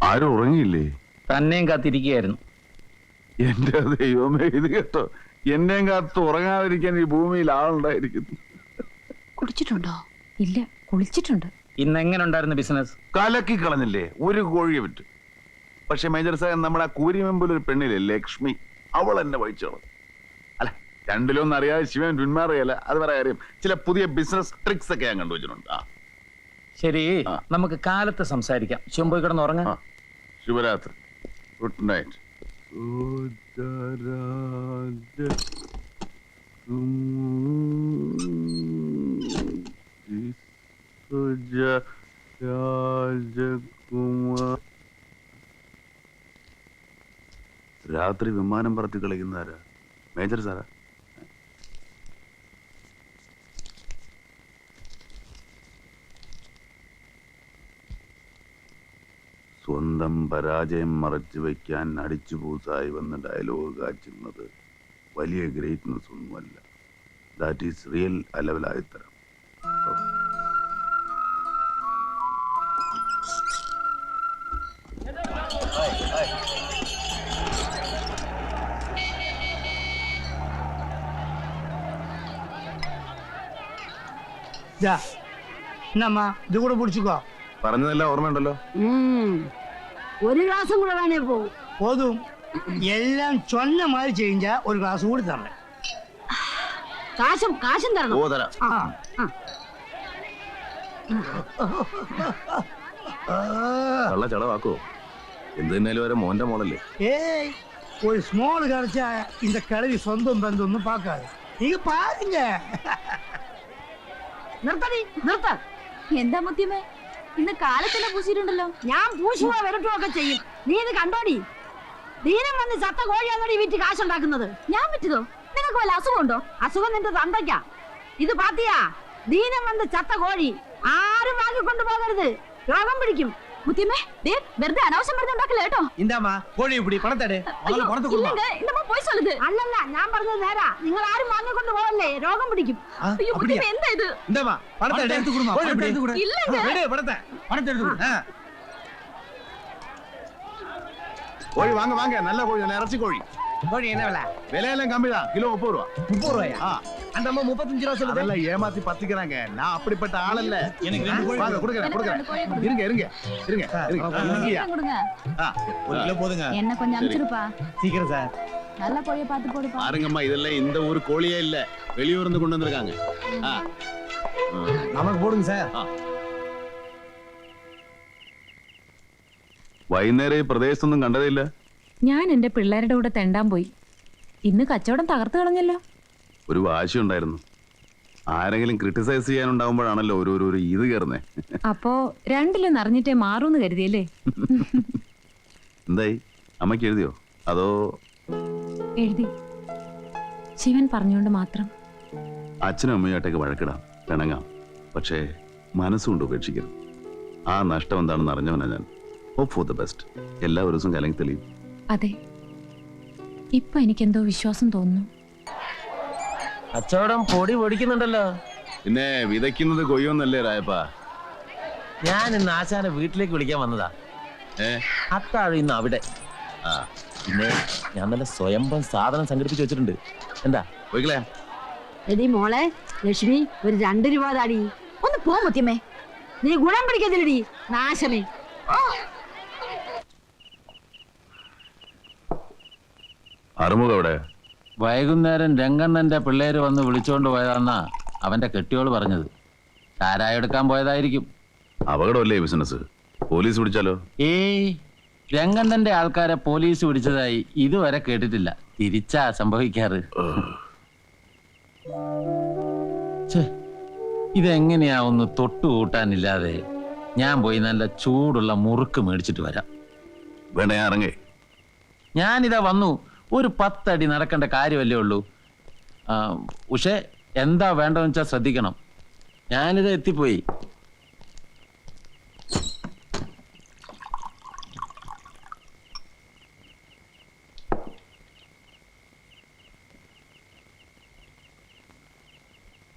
ആരും ഉറങ്ങിയില്ലേ? തന്നെയും കാത്തിരിക്കുകയായിരുന്നു. എന്റെ ദൈവമേ, ഇത് കേട്ടോ, എന്നെയും കാത്ത് ഉറങ്ങാതിരിക്കാൻ ഈ ഭൂമിയിൽ ആളുണ്ടായിരിക്കുന്നു. കുടിച്ചിട്ടുണ്ടോ? ഇല്ല, കുളിച്ചിട്ടുണ്ട്. ഇന്ന് എങ്ങനെ ഉണ്ടായിരുന്നു ബിസിനസ്? കലക്കി കളഞ്ഞില്ലേ, ഒരു കോഴിയെ വിറ്റ്. പക്ഷെ മേജർ സാഹൻ നമ്മുടെ ആ കൂരിമെമ്പിൽ ഒരു പെണ്ണില്ലേ ലക്ഷ്മി, അവൾ എന്നെ വഹിച്ചോളൂ. അല്ല, രണ്ടിലൊന്നും അറിയാതെ ശിവൻ പിന്മാറിയല്ല, അത് പറയാൻ കാര്യം ചില പുതിയ ബിസിനസ് ട്രിക്സ് ഒക്കെ ഞാൻ കണ്ടുവച്ചിട്ടുണ്ട്. ശരി, നമുക്ക് കാലത്ത് സംസാരിക്കാം. ശിവൻ പോയി കിടന്ന് ഉറങ്ങാം. ശുഭരാത്രി, ഗുഡ് നൈറ്റ്. രാത്രി വിമാനം പറത്തി കളിക്കുന്നതാരാ? Major Sarah? സ്വന്തം പരാജയം മറച്ചു വയ്ക്കാൻ അടിച്ചു പൂസായി വന്ന ഡയലോഗ് കാച്ചുന്നത് വലിയ ഗ്രേറ്റ്നെസ് ഒന്നുമല്ല. ദാറ്റ് ഈസ് റിയൽ അലവലായത്തരം. ഇത് കൂടെ പിടിച്ചോ. പറഞ്ഞതെല്ലാം ഓർമ്മയുണ്ടല്ലോ. ഒരു ഗ്ലാസും കൂടെ വേണേ പോകും. പോതും. എല്ലാം ചൊന്ന മാതിരി ചെയ്യ ഒരു ഗ്ലാസ് കൂടി തരണേ. കാശും തരണം. ഓ തരാം. കള്ള ചളവാക്കോ? എന്ത് തന്നെയാലും വരെ മോന്റെ മോളല്ലേ. ஏய் ஒரு ஸ்மால் கிடைச்சா இந்த கிழவி சொந்தம் பந்தம் ஒன்றும் பார்க்காது. நீங்க பாருங்க. നിർത്ത. എന്താ മുത്തിയമ്മേ, ഇന്ന് കാലത്തന്നെ പൂശിയിട്ടുണ്ടല്ലോ. ഞാൻ പൂശുവോ വരട്ടുവോ ഒക്കെ ചെയ്യും. നീ ഇത് കണ്ടോടി? ദീനം വന്ന് ചത്ത കോഴിയാണോടി വീട്ടിൽ കാശുണ്ടാക്കുന്നത്? ഞാൻ പറ്റതോ? നിങ്ങൾക്ക് വല്ല അസുഖമുണ്ടോ? അസുഖം നിന്റെ തന്തയ്ക്കാ. ഇത് പാത്തിയാ, ദീനം വന്ന് ചത്ത കോഴി ആരും വാങ്ങിക്കൊണ്ട് പോകരുത്, രോഗം പിടിക്കും. മുത്തിയമ്മേ, വെറുതെ അനാവശ്യം പറഞ്ഞുണ്ടാക്കില്ല കേട്ടോ. இந்தாமா கோழி இப்படி பணத்தடே முதல்ல பணத்தை கொடுமா. இல்லங்க, இந்த போய் சொல்லுது. അല്ലല്ല, ഞാൻ പറഞ്ഞത് നേരാ. നിങ്ങൾ ആരും വാങ്ങിക്കൊണ്ട് പോകല്ലേ, രോഗം പിടിക്കും. ஐயோ முத்தியம்மே, എന്താ ഇത്? இந்தாமா பணத்தை எடுத்து கொடுமா. கோழி எடுத்து கொடு. இல்லங்க. விடு பணத்தை எடுத்து கொடு. കോഴി വാങ്ങ വാങ്ങ, നല്ല കോഴി, നല്ല ഇറച്ചി കോഴി. கோழி என்ன விலை? വിലയെല്ലാം കമ്മിതാ, കിലോ 30 രൂപ. 30 ரூபாயா? அந்த அம்மா 35 ரூபா சொல்லுது. அதெல்லாம் ஏமாத்தி பத்திக்கிறாங்க. நான் அப்படிப்பட்ட ஆள் இல்ல. எனக்கு 2 கோழி வாங்க கொடுக்கறேன். இருங்க இருங்க இருங்க இருங்க. கொடுங்க. ஒரு கிலோ போடுங்க. என்ன கொஞ்சம் அனுப்பிச்சிருப்பா. சீக்கிரம் சார். நல்ல கோழியை பார்த்து போடுப்பா. பாருங்கம்மா, இதெல்லாம் இந்த ஊர் கோழியே இல்ல, வெளியூர்ல இருந்து கொண்டு வந்திருக்காங்க. நமக்கு போடுங்க சார். വൈകുന്നേരം ഈ പ്രദേശത്തൊന്നും കണ്ടതില്ല. ഞാൻ എന്റെ പിള്ളേരുടെ കൂടെ തെണ്ടാൻ പോയി. ഇന്ന് കച്ചവടം തകർത്ത് കളഞ്ഞല്ലോ. ഒരു വാശി ഉണ്ടായിരുന്നു. ആരെങ്കിലും ക്രിട്ടിസൈസ് ചെയ്യാനുണ്ടാവുമ്പോഴാണല്ലോ ഒരു ഇത് കയറുന്നേ. അപ്പോ രണ്ടിലും നിറഞ്ഞിട്ടേ മാറൂന്ന് കരുതിയല്ലേ? എന്തായി, അമ്മയ്ക്ക് എഴുതിയോ അതോ? എഴുതി. ശിവൻ പറഞ്ഞുകൊണ്ട് മാത്രം. അച്ഛനും അമ്മയായിട്ടൊക്കെ വഴക്കിടാം, പിണങ്ങാം, പക്ഷേ മനസ്സുകൊണ്ട് ഉപേക്ഷിക്കരുത്. ആ നഷ്ടം എന്താണെന്ന് അറിഞ്ഞവനാ ഞാൻ. Hope for the best. എല്ലാ ദിവസവും കലങ്ങി തെളിയും. അതെ, ഇപ്പൊ എനിക്കെന്തോ വിശ്വാസം തോന്നുന്നു. കച്ചവടം പൊടി പൊടിക്കുന്നുണ്ടല്ലോ. പിന്നെ വിതയ്ക്കുന്നത് കൊയ്യൊന്നല്ലേ രായപ്പാ? ഞാൻ ഇന്ന് ആശാനെ വീട്ടിലേക്ക് വിളിക്കാൻ വന്നതാ. അത്താഴം ഇന്ന് അവിടെ. പിന്നെ ഞാൻ നല്ല സ്വയംഭം സാധനം സംഘടിപ്പിച്ച് വെച്ചിട്ടുണ്ട്. എന്താ പോയിക്കളയാ? എടി മോളെ ലക്ഷ്മി, ഒരു 2 രൂപ താടി. ഒന്ന് പോ മുത്തിയമ്മേ. നീ ഗുണം പിടിക്കത്തില്ലടി, നാശമേ. അറുമുഖം എവിടെ? വൈകുന്നേരം രംഗണ്ണന്റെ പിള്ളേര് വന്ന് വിളിച്ചോണ്ട് പോയതാന്നാ അവന്റെ കെട്ടിയോള് പറഞ്ഞത്. ചാരായം എടുക്കാൻ പോയതായിരിക്കും. അപകടമല്ലേ ബിസിനസ്? പോലീസ് പിടിച്ചാലോ? ഏയ്, രംഗണ്ണന്റെ ആൾക്കാരെ പോലീസ് പിടിച്ചതായി ഇതുവരെ കേട്ടിട്ടില്ല. തിരിച്ചാ സംഭവിക്കാറ്. ഇതെങ്ങനെയാ ഒന്ന് തൊട്ടുകൂട്ടാനില്ലാതെ? ഞാൻ പോയി നല്ല ചൂടുള്ള മുറുക്ക് മേടിച്ചിട്ട് വരാം. വേണേ ഇറങ്ങേ. ഞാനിതാ വന്നു. ഒരു 10 അടി നടക്കേണ്ട കാര്യമല്ലേ ഉള്ളൂ. പക്ഷേ എന്താ വേണ്ടതെന്ന് വെച്ചാൽ ശ്രദ്ധിക്കണം. ഞാനിത് എത്തിപ്പോയി.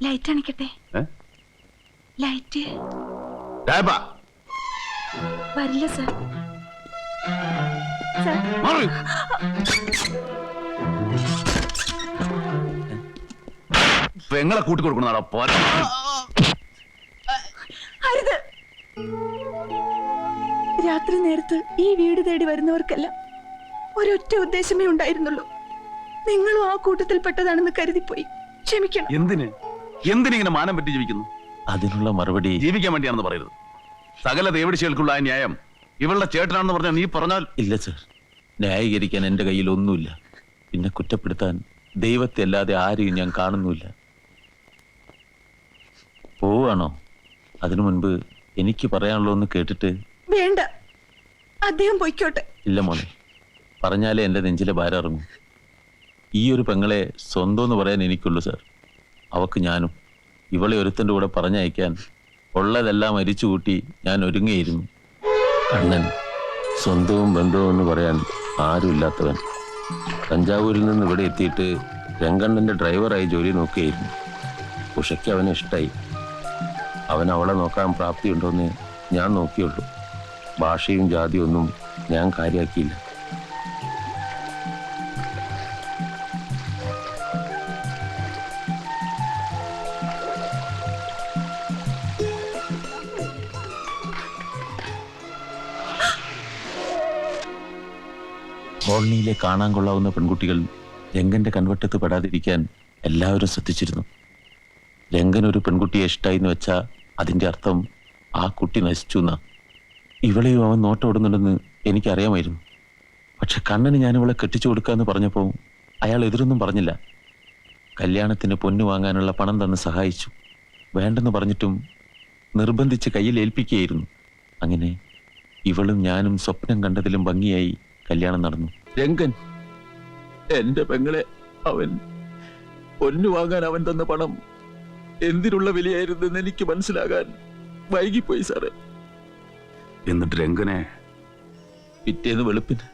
ലൈറ്റ് അണിക്കട്ടെ? ലൈറ്റ് രായപ്പാ വരില്ല സർ. മാറ്. പെങ്ങളെ കൂട്ടിക്കൊടുക്കണതാ പോരാ. അരുത്. രാത്രി നേരത്ത് ഈ വീട് തേടി വരുന്നവർക്കെല്ലാം ഒരൊറ്റ ഉദ്ദേശമേ ഉണ്ടായിരുന്നുള്ളൂ. നിങ്ങളും ആ കൂട്ടത്തിൽപ്പെട്ടതാണെന്ന് കരുതിപ്പോയി. ക്ഷമിക്കണം. എന്തിനിങ്ങനെ മാനം പറ്റി ജീവിക്കുന്നു? അതിനുള്ള മറുപടി ജീവിക്കാൻ വേണ്ടിയാണെന്ന് പറയരുത്. സകല ദേവടിശകൾക്കുള്ള ആ ന്യായം ഇവളുടെ ചേട്ടനാണെന്ന് പറഞ്ഞാൽ നീ പറഞ്ഞാൽ ഇല്ല സർ. ന്യായീകരിക്കാൻ എന്റെ കയ്യിൽ ഒന്നുമില്ല. പിന്നെ കുറ്റപ്പെടുത്താൻ ദൈവത്തെ അല്ലാതെ ആരെയും ഞാൻ കാണുന്നുമില്ല. പോവാണോ? അതിനു മുൻപ് എനിക്ക് പറയാനുള്ളൂ ഒന്ന് കേട്ടിട്ട്. വേണ്ട, അദ്ദേഹം പൊയ്ക്കോട്ടെ. ഇല്ല മോനെ, പറഞ്ഞാലേ എന്റെ നെഞ്ചിലെ ഭാരം ഇറങ്ങും. ഈ ഒരു പെങ്ങളെ സ്വന്തം എന്ന് പറയാൻ എനിക്കുള്ളൂ സാർ. അവക്ക് ഞാനും. ഇവളെ ഒരുത്തൻ്റെ കൂടെ പറഞ്ഞയക്കാൻ ഉള്ളതെല്ലാം അരിച്ചു കൂട്ടി ഞാൻ ഒരുങ്ങിയിരുന്നു. കണ്ണൻ സ്വന്തവും ബന്ധവും എന്ന് പറയാൻ ആരുമില്ലാത്തവൻ. തഞ്ചാവൂരിൽ നിന്ന് ഇവിടെ എത്തിയിട്ട് രംഗണ്ണന്റെ ഡ്രൈവറായി ജോലി നോക്കുകയായിരുന്നു. ഉഷയ്ക്ക് അവനെ ഇഷ്ടമായി. അവൻ അവളെ നോക്കാൻ പ്രാപ്തിയുണ്ടോയെന്ന് ഞാൻ നോക്കിയുള്ളൂ. ഭാഷയും ജാതിയും ഒന്നും ഞാൻ കാര്യമാക്കിയില്ല. കോളനിയിലെ കാണാൻ കൊള്ളാവുന്ന പെൺകുട്ടികൾ രംഗന്റെ കൺവട്ടത്ത് പെടാതിരിക്കാൻ എല്ലാവരും ശ്രദ്ധിച്ചിരുന്നു. രംഗൻ ഒരു പെൺകുട്ടിയെ ഇഷ്ടമായി എന്ന് വെച്ചാൽ അതിന്റെ അർത്ഥം ആ കുട്ടി നശിച്ചു എന്നാ. ഇവളെയും അവൻ നോട്ടോടുന്നുണ്ടെന്ന് എനിക്കറിയാമായിരുന്നു. പക്ഷെ കണ്ണന് ഞാൻ ഇവളെ കെട്ടിച്ചു കൊടുക്കാന്ന് പറഞ്ഞപ്പോൾ അയാൾ എതിരൊന്നും പറഞ്ഞില്ല. കല്യാണത്തിന് പൊന്നു വാങ്ങാനുള്ള പണം തന്ന് സഹായിച്ചു. വേണ്ടെന്ന് പറഞ്ഞിട്ടും നിർബന്ധിച്ച് കയ്യിൽ ഏൽപ്പിക്കുകയായിരുന്നു. അങ്ങനെ ഇവളും ഞാനും സ്വപ്നം കണ്ടതിലും ഭംഗിയായി കല്യാണം നടന്നു. രംഗൻ എന്റെ പെങ്ങളെ അവൻ പൊന്നു വാങ്ങാൻ അവൻ തന്ന പണം എന്തിനുള്ള വിലയായിരുന്നെന്ന് എനിക്ക് മനസ്സിലാകാൻ വൈകിപ്പോയി സാറേ. എന്നിട്ട് രംഗനെ പിറ്റേന്ന് വെളുപ്പിന്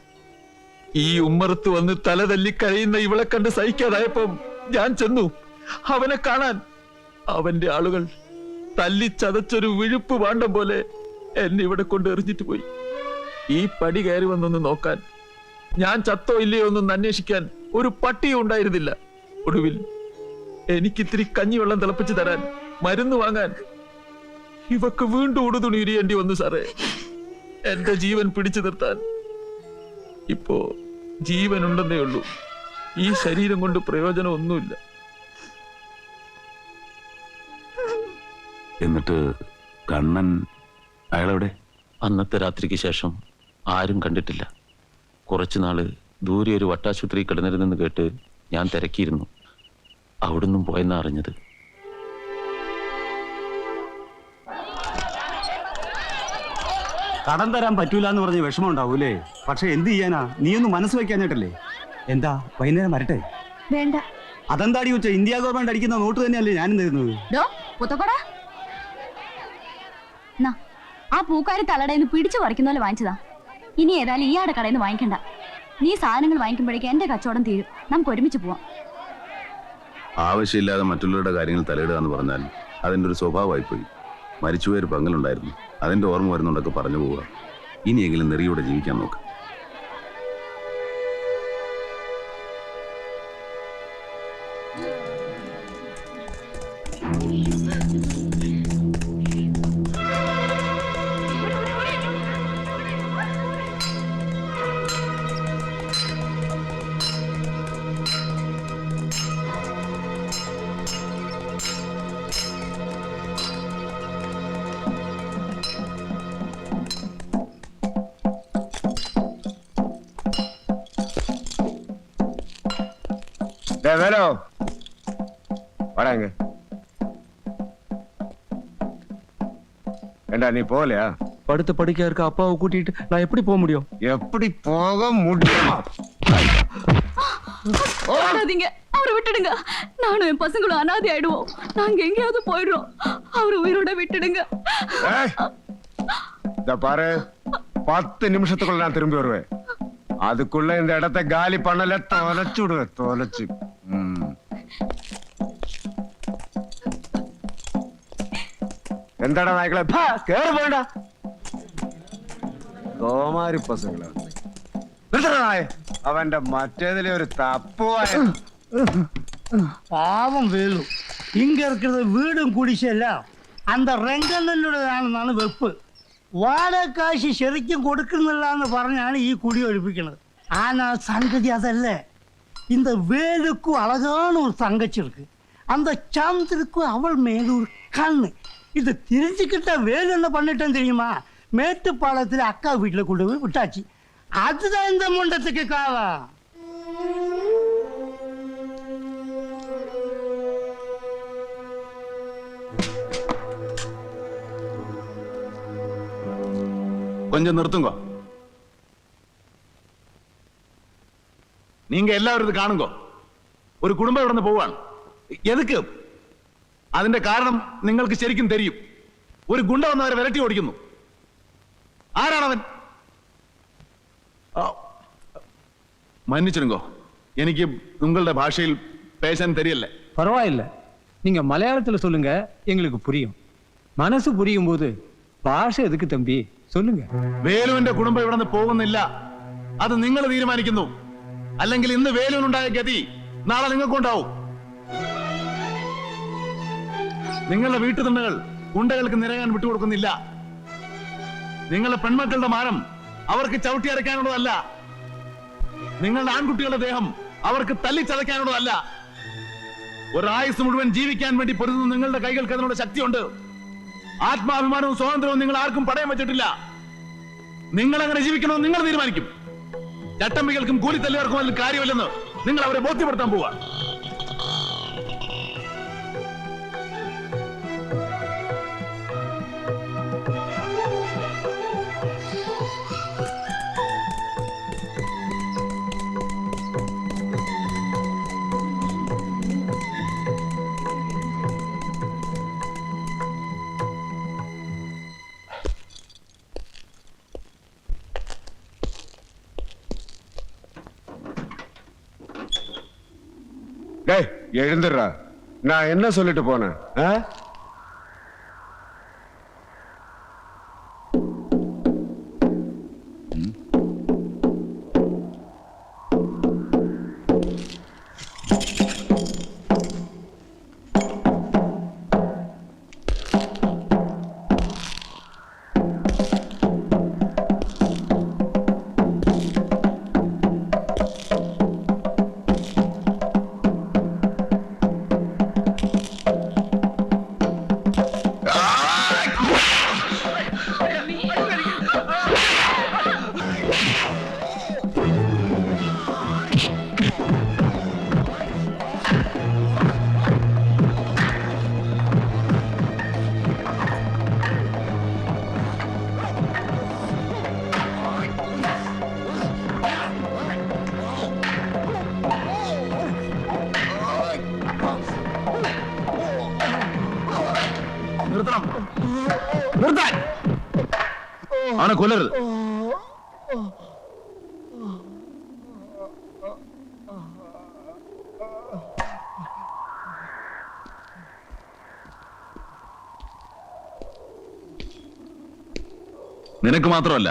ഈ ഉമ്മറത്ത് വന്ന് തല തല്ലി കരയുന്ന ഇവളെ കണ്ട് സഹിക്കാതായപ്പം ഞാൻ ചെന്നു അവനെ കാണാൻ. അവന്റെ ആളുകൾ തല്ലി ചതച്ചൊരു വിഴുപ്പ് പാണ്ഡം പോലെ എന്നെ ഇവിടെ കൊണ്ട് എറിഞ്ഞിട്ട് പോയി. ഈ പടി കയറി വന്നൊന്ന് നോക്കാൻ, ഞാൻ ചത്തോ ഇല്ലയോ ഒന്നും അന്വേഷിക്കാൻ ഒരു പട്ടിയും ഉണ്ടായിരുന്നില്ല. ഒടുവിൽ എനിക്കിത്തിരി കഞ്ഞിവെള്ളം തിളപ്പിച്ച് തരാൻ, മരുന്ന് വാങ്ങാൻ ഇവക്ക് വീണ്ടും ഉടുതുണി ഉരിയേണ്ടി വന്നു സാറേ. എന്റെ ജീവൻ പിടിച്ചു നിർത്താൻ ഇപ്പോ ജീവൻ ഉണ്ടെന്നേ ഉള്ളൂ. ഈ ശരീരം കൊണ്ട് പ്രയോജനം ഒന്നുമില്ല. എന്നിട്ട് കണ്ണൻ അയാളെവിടെ? അന്നത്തെ രാത്രിക്ക് ശേഷം ആരും കണ്ടിട്ടില്ല. കുറച്ചുനാള് ദൂരെ ഒരു വട്ടാശുപത്രി കിടന്നിരുന്നെന്ന് കേട്ട് ഞാൻ തിരക്കിയിരുന്നു. അവിടുന്നും പോയെന്നാ അറിഞ്ഞത്. കടം തരാൻ പറ്റൂല എന്ന് പറഞ്ഞ് വിഷമം ഉണ്ടാവൂലേ? പക്ഷെ എന്ത് ചെയ്യാനാ? നീയൊന്ന് മനസ്സ് വെക്കാഞ്ഞിട്ടല്ലേ? എന്താ വൈകുന്നേരം വരട്ടെ? വേണ്ട. അതെന്താടി വെച്ച ഇന്ത്യ ഗവൺമെന്റ് അടിക്കുന്ന നോട്ട് തന്നെയല്ലേ ഞാനും തരുന്നത്? ആ പൂക്കാരി തലടയിൽ നിന്ന് പിടിച്ചു പറിക്കുന്ന പോലെ വാങ്ങിച്ചതാ. ഇനി ഏതായാലും ഇയാളുടെ കടയിൽ നിന്ന് വാങ്ങിക്കണ്ട. നീ സാധനങ്ങൾ വാങ്ങിക്കുമ്പോഴേക്കും എന്റെ കച്ചവടം തീരും. നമുക്ക് ഒരുമിച്ച് പോവാം. ആവശ്യമില്ലാതെ മറ്റുള്ളവരുടെ കാര്യങ്ങൾ തലയിടുക എന്ന് പറഞ്ഞാൽ അതിൻ്റെ ഒരു സ്വഭാവമായിപ്പോയി. മരിച്ചുപോയൊരു പങ്കലുണ്ടായിരുന്നു, അതിന്റെ ഓർമ്മ വരുന്നുണ്ടൊക്കെ പറഞ്ഞു പോവുക. ഇനിയെങ്കിലും നെറിയോടെ ജീവിക്കാൻ നോക്ക്. வேலோ வாடாங்க. ஏண்டா நீ போகலையா? படுத்து படிக்க இருக்க அப்பாவை கூட்டிட்டு நான் எப்படி போக முடியும்? எப்படி போக முடியும்? அவரை விட்டுடுங்க. நானும் என் பசங்களும் அனாதை ஆயிடுவோம். நாங்க எங்கேயாவது போயிடுறோம். அவரை உயிரோட விட்டுடுங்க. இத பாரு, 10 நிமிஷத்துக்குள்ள நான் திரும்பி வருவேன். அதுக்குள்ள இந்த இடத்தை காலி பண்ணல தொலைச்சு விடுவேன். தொலைச்சு எந்தடா நாய்க்கள கேடு போண்டா. கோமாரி பசங்களா. നിർത്തണേ. അവന്റെ മറ്റേതിലെ ഒരു തപ്പുവായ பாவம் வேலு இங்க இருக்கிறது வீடும் குடிசெல்லாம் அந்த ரெங்கண்ணனுடையதாണെന്നാണ് വെപ്പ്. വാടക കാശ് ശരിക്കും കൊടുക്കുന്നില്ലാന്ന് പറഞ്ഞാണ് ഈ കുടി ഒഴിപ്പിക്കുന്നത്. ஆனா சங்கதி அதல்ல. இந்த வேலுக்கும் அழகான ஒரு தங்கச்சி இருக்கு. அந்த சந்திரக்கும் அவள் மேல ஒரு கண்ணு. இது தெரிஞ்சுக்கிட்ட வேலு என்ன பண்ணிட்டேன்னு தெரியுமா? மேட்டுப்பாளையத்துல அக்கா வீட்டுல கொண்டு போய் விட்டாச்சு. அதுதான் இந்த முண்டத்துக்கு காலம். கொஞ்சம் நிறுத்துங்கோ. நீங்க எல்லாரும் இது காணுங்கோ. ഒരു കുടുംബം ഇവിടെ നിന്ന് പോവാണ്. എതുക്ക്? അതിന്റെ കാരണം നിങ്ങൾക്ക് ശരിക്കും തെരിയും. ഒരു ഗുണ്ട വന്നവരെ വിരട്ടി ഓടിക്കുന്നു. ആരാണവൻ? മன்னிச்சிடுங்கோ. എനിക്ക് നിങ്ങളുടെ ഭാഷയിൽ பேச தெரியல. பரவாயில்ல, நீங்க மலையாளத்துல சொல்லுங்க, எங்களுக்கு புரியும். மனசு புரியும் போது ഭാഷ എതുക്ക് തമ്പി, சொல்லுங்க. വേലുവിന്റെ കുടുംബം ഇവിടെ നിന്ന് പോകുന്നില്ല. അത് നിങ്ങൾ തീരുമാനിക്കുന്നു. അല്ലെങ്കിൽ ഇന്ന് വേലുവിനുണ്ടായ ഗതി നാളെ നിങ്ങൾക്കുണ്ടാവും. നിങ്ങളുടെ വീട്ടുതണ്ടകൾ ഗുണ്ടകൾക്ക് നിരയാൻ വിട്ടുകൊടുക്കുന്നില്ല. നിങ്ങളുടെ പെൺമക്കളുടെ മാനം അവർക്ക് ചവിട്ടി അരയ്ക്കാനുള്ളതല്ല. നിങ്ങളുടെ ആൺകുട്ടികളുടെ ദേഹം അവർക്ക് തല്ലിച്ചതയ്ക്കാനുള്ളതല്ല. ഒരായുസ് മുഴുവൻ ജീവിക്കാൻ വേണ്ടി പൊരുതുന്ന നിങ്ങളുടെ കൈകൾക്ക് അതിനുള്ള ശക്തിയുണ്ട്. ആത്മാഭിമാനവും സ്വാതന്ത്ര്യവും നിങ്ങൾ ആർക്കും പടയം വെച്ചിട്ടില്ല. നിങ്ങൾ അങ്ങനെ ജീവിക്കണമെന്ന് നിങ്ങൾ തീരുമാനിക്കും. ചട്ടമ്പികൾക്കും കൂലിത്തല്ലുകാർക്കും അതിൽ കാര്യമില്ലെന്ന് നിങ്ങൾ അവരെ ബോധ്യപ്പെടുത്താൻ പോവുക. எழுந்துடுறா. நான் என்ன சொல்லிட்டு போனேன்? നിർത്തണം. നിർത്താൻ. അവനെ കൊല്ലരുത്. നിനക്ക് മാത്രമല്ല,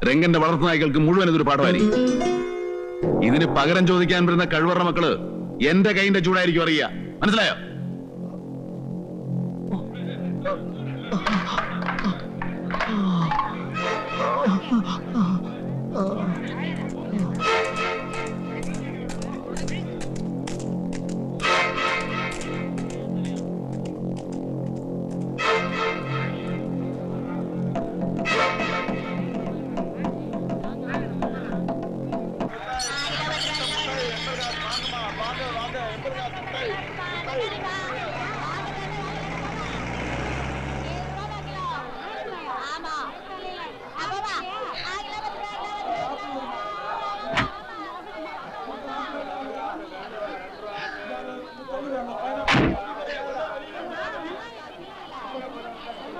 രംഗന്റെ വളർത്തു നായ്ക്കൾക്ക് മുഴുവൻ ഇതൊരു പാഠമായിരിക്കും. ഇതിന് പകരം ചോദിക്കാൻ വരുന്ന കഴിവറ മക്കള് എന്റെ കൈന്റെ ചൂടായിരിക്കും അറിയുക. മനസ്സിലായോ?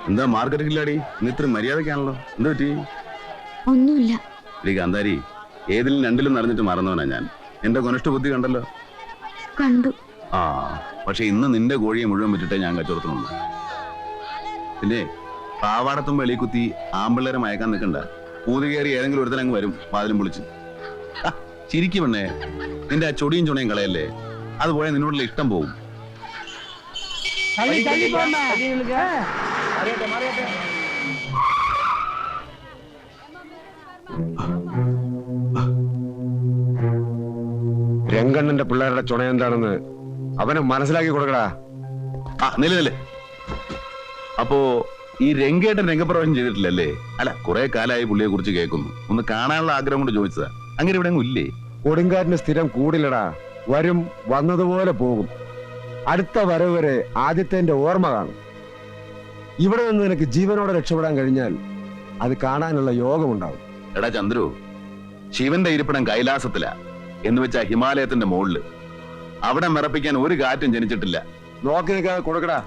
എന്താ മാർക്കറ്റില്ലാടി? ഇന്ന് ഇത്ര മര്യാദക്കാണല്ലോ. എന്താ പറ്റി? ഒന്നുമില്ല. കാന്താരി, ഏതിലും രണ്ടിലും നടന്നിട്ട് മറന്നവനാ ഞാൻ. എന്റെ കൊനിഷ്ഠ ബുദ്ധി കണ്ടല്ലോ. കണ്ടു. ആ, പക്ഷെ ഇന്ന് നിന്റെ കോഴിയെ മുഴുവൻ വിട്ടിട്ടേ ഞാൻ കച്ചവടത്തിനുള്ളൂ. പിന്നെ പാവാടത്തും വെളി കുത്തി ആമ്പിള്ളേരെ മയക്കാൻ നിൽക്കണ്ട. പൂതി കയറി ഏതെങ്കിലും ഒരുത്തനങ്ങ് വരും വാതിലും പൊളിച്ച്. ചിരിക്കുമെണ്ണേ, നിന്റെ ആ ചൊടിയും ചുണയും കളയല്ലേ. അതുപോലെ നിന്നോടുള്ള ഇഷ്ടം പോവും. തള്ളി തള്ളി പോമ്മ. രംഗണ്ണന്റെ പിള്ളേരുടെ ചുണ എന്താണെന്ന് അവനെ മനസ്സിലാക്കി കൊടുക്കടാ. ആ നില അപ്പോ ഈ രംഗേട്ടൻ രംഗപ്രവേശം ചെയ്തിട്ടില്ലല്ലേ? അല്ല, കുറെ കാലമായി പുള്ളിയെ കുറിച്ച് കേൾക്കുന്നു. ഒന്ന് കാണാനുള്ള ആഗ്രഹം കൊണ്ട് ചോദിച്ചതാ. അങ്ങനെ ഇവിടെ അങ്ങ് ഇല്ലേ? കൊടുങ്കാറ്റിന് സ്ഥിരം കൂടില്ലടാ. വരും, വന്നതുപോലെ പോകും. അടുത്ത വരവ് വരെ ആദ്യത്തെ ഓർമ്മ കാണും. ഇവിടെ നിന്ന് നിനക്ക് ജീവനോടെ രക്ഷപ്പെടാൻ കഴിഞ്ഞാൽ അത് കാണാനുള്ള യോഗമുണ്ടാവും. എടാ ചന്ദ്രു, ശിവന്റെ ഇരിപ്പിടം കൈലാസത്തിലാ, എന്ന് വെച്ചാ ഹിമാലയത്തിന്റെ മുകളില്. അവിടെ മിറപ്പിക്കാൻ ഒരു കാറ്റും ജനിച്ചിട്ടില്ല. നോക്കി നിൽക്കാതെ കൊടുക്കടാ.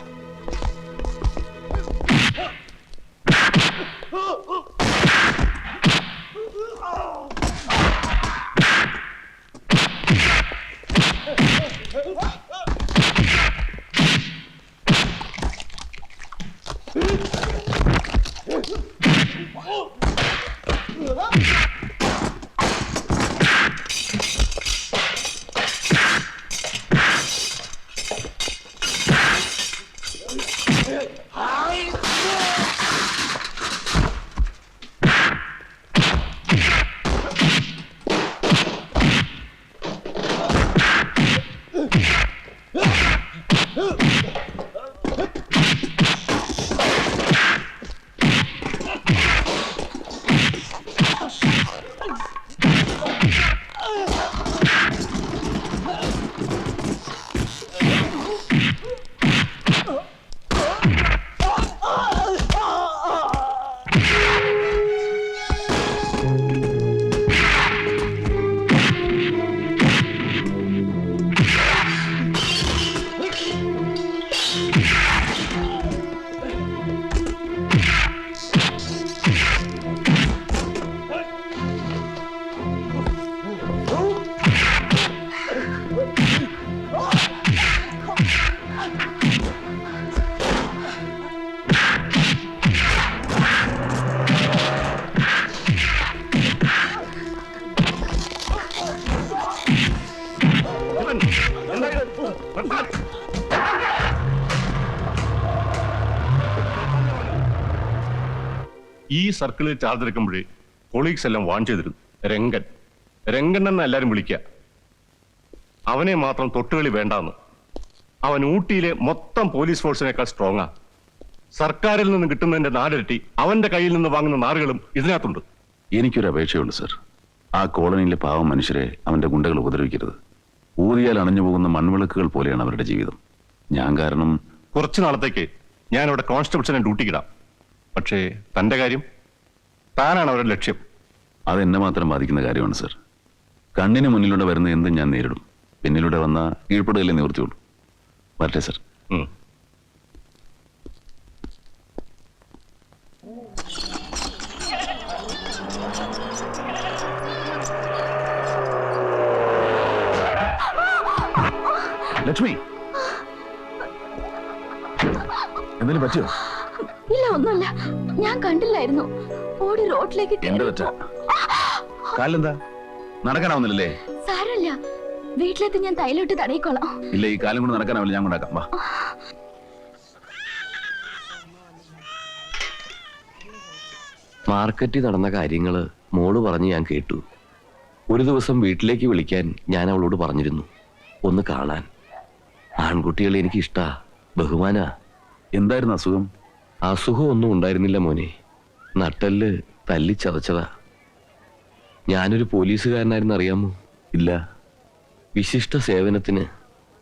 ഈ സർക്കിളിൽ ചാർജ് എടുക്കുമ്പോഴേ കൊളീഗ്സ് എല്ലാം വാൺ ചെയ്തിരുന്നു. രംഗൻ എന്ന് എല്ലാരും വിളിക്കുക. അവനെ മാത്രം തൊട്ടുകളി വേണ്ടാന്ന്. അവൻ ഊട്ടിയിലെ മൊത്തം പോലീസ് ഫോഴ്സിനേക്കാൾ സ്ട്രോങ്ങാ. സർക്കാരിൽ നിന്ന് കിട്ടുന്നതിന്റെ 4 ഇരട്ടി അവന്റെ കയ്യിൽ നിന്ന് വാങ്ങുന്ന നാറുകളും ഇതിനകത്തുണ്ട്. എനിക്കൊരു അപേക്ഷയുണ്ട് സർ. ആ കോളനിയിലെ പാവം മനുഷ്യരെ അവന്റെ ഗുണ്ടകൾ ഉപദ്രവിക്കരുത്. ഊതിയാൽ അണഞ്ഞു പോകുന്ന മൺവിളക്കുകൾ പോലെയാണ് അവരുടെ ജീവിതം. ഞാൻ കാരണം കുറച്ചു നാളത്തേക്ക് ഞാൻ അവിടെ കോൺസ്റ്റബിൾസിനെ ഡ്യൂട്ടിക്കിടാം. പക്ഷേ തന്റെ കാര്യം, താനാണ് അവരുടെ ലക്ഷ്യം. അതെന്നെ മാത്രം ബാധിക്കുന്ന കാര്യമാണ് സർ. കണ്ണിന് മുന്നിലൂടെ വരുന്ന എന്തും ഞാൻ നേരിടും. പിന്നിലൂടെ വന്ന കീഴ്പ്പെടുകയല്ലേ നിവൃത്തിയുള്ളൂ. വരട്ടെ സർ. ലക്ഷ്മി, എന്തെങ്കിലും പറ്റിയോ? ഇല്ല, ഒന്നുമില്ല. ഞാൻ കണ്ടില്ലായിരുന്നു. ഓടി റോഡിലേക്ക് എന്റെ തെറ്റ. കാലെന്താ? നടക്കാനാവുന്നില്ലല്ലേ? സാരമില്ല, വീട്ടിലെത്തി ഞാൻ തൈലിട്ട് തടയിക്കോളാം. ഇല്ല, ഈ കാലം കൊണ്ട് നടക്കാനാവില്ല. ഞാൻ കൊണ്ടാക്കാം. വാ. മാർക്കറ്റിൽ നടന്ന കാര്യങ്ങള് മോള് പറഞ്ഞ് ഞാൻ കേട്ടു. ഒരു ദിവസം വീട്ടിലേക്ക് വിളിക്കാൻ ഞാൻ അവളോട് പറഞ്ഞിരുന്നു, ഒന്ന് കാണാൻ. ആൺകുട്ടികളെ എനിക്ക് ഇഷ്ടാ, ബഹുമാനാ. എന്തായിരുന്നു അസുഖം? അസുഖം ഒന്നും ഉണ്ടായിരുന്നില്ല മോനെ. നട്ടല് തല്ലിച്ചതച്ചതാ. ഞാനൊരു പോലീസുകാരനായിരുന്നു, അറിയാമോ? ഇല്ല. വിശിഷ്ട സേവനത്തിന്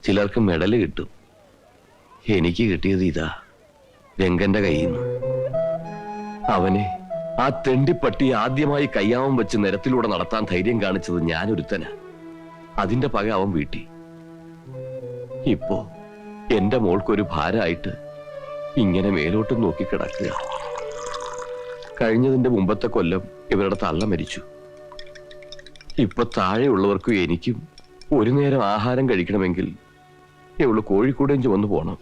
ചിലർക്ക് മെഡല് കിട്ടും. എനിക്ക് കിട്ടിയത് ഇതാ, രംഗന്റെ കയ്യിൽ നിന്ന്. അവനെ, ആ തെണ്ടിപ്പട്ടി ആദ്യമായി കയ്യാമം വെച്ച് നിരത്തിലൂടെ നടത്താൻ ധൈര്യം കാണിച്ചത് ഞാനൊരുത്തനാ. അതിന്റെ പക അവൻ വീട്ടി. ഇപ്പോ എന്റെ മോൾക്കൊരു ഭാരമായിട്ട് ഇങ്ങനെ മേലോട്ട് നോക്കി കിടക്കുക. കഴിഞ്ഞതിന്റെ മുമ്പത്തെ കൊല്ലം ഇവരുടെ തള്ള മരിച്ചു. ഇപ്പൊ താഴെയുള്ളവർക്കും എനിക്കും ഒരു നേരം ആഹാരം കഴിക്കണമെങ്കിൽ ഇവള് കോഴിക്കോടേം ചുമന്നു പോണം.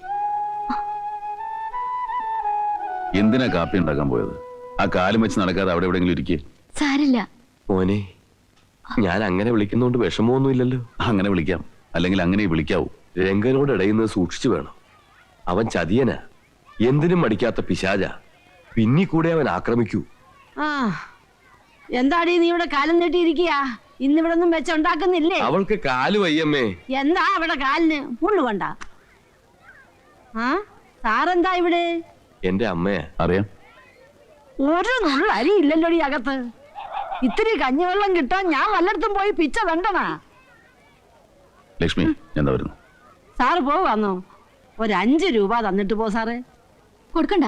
എന്തിനാ കാപ്പി ഉണ്ടാക്കാൻ പോയത്? ആ കാലം വെച്ച് നടക്കാതെ അവിടെ എവിടെയെങ്കിലും ഇരിക്കേ. സാരില്ല മോനെ, ഞാൻ അങ്ങനെ വിളിക്കുന്നോണ്ട് വിഷമമൊന്നുമില്ലല്ലോ. അങ്ങനെ വിളിക്കാം, അല്ലെങ്കിൽ അങ്ങനെ വിളിക്കാവൂ. രംഗനോട് ഇടയുന്നത് സൂക്ഷിച്ചു വേണം. അവൻ ചതിയനാ, എന്തിനും മടിക്കാത്ത പിശാചാ. പിന്നി കൂടെ അവൻ ആക്രമിക്കൂ. ആ എന്താടി നീ ഇവിടെ കാലം നീട്ടിയിരിക്കുക? ഇന്നിവിടെ ഒന്നും വെച്ചുണ്ടാക്കുന്നില്ലേ? അവൾക്ക് കാല് വയ്യമ്മേ. എന്താ അവിടെ കാലിന് മുള്ളു കൊണ്ട? ആ സാറെന്താ ഇവിടെ? എന്റെ അമ്മയാ. അറിയാം. ഒരു നുള്ള അരി ഇല്ലല്ലോടി അകത്ത്. ഇത്തിരി കഞ്ഞിവെള്ളം കിട്ടാൻ ഞാൻ വല്ലയിടത്തും പോയി പിച്ച വേണ്ടനാ. ലക്ഷ്മി, എന്താ വരുന്നു? സാറ് പോവാന്നോ? ഒരു 5 രൂപ തന്നിട്ട് പോ സാറേ. കൊടുക്കണ്ട,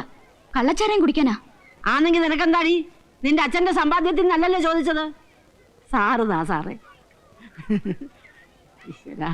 കള്ളച്ചാരം കുടിക്കാനാ. ആണെങ്കിൽ നിനക്കെന്താടി? നിന്റെ അച്ഛന്റെ സമ്പാദ്യത്തിൽ നല്ലല്ലേ ചോദിച്ചത്? സാറ് താ സാറേ. ഈശ്വരാ.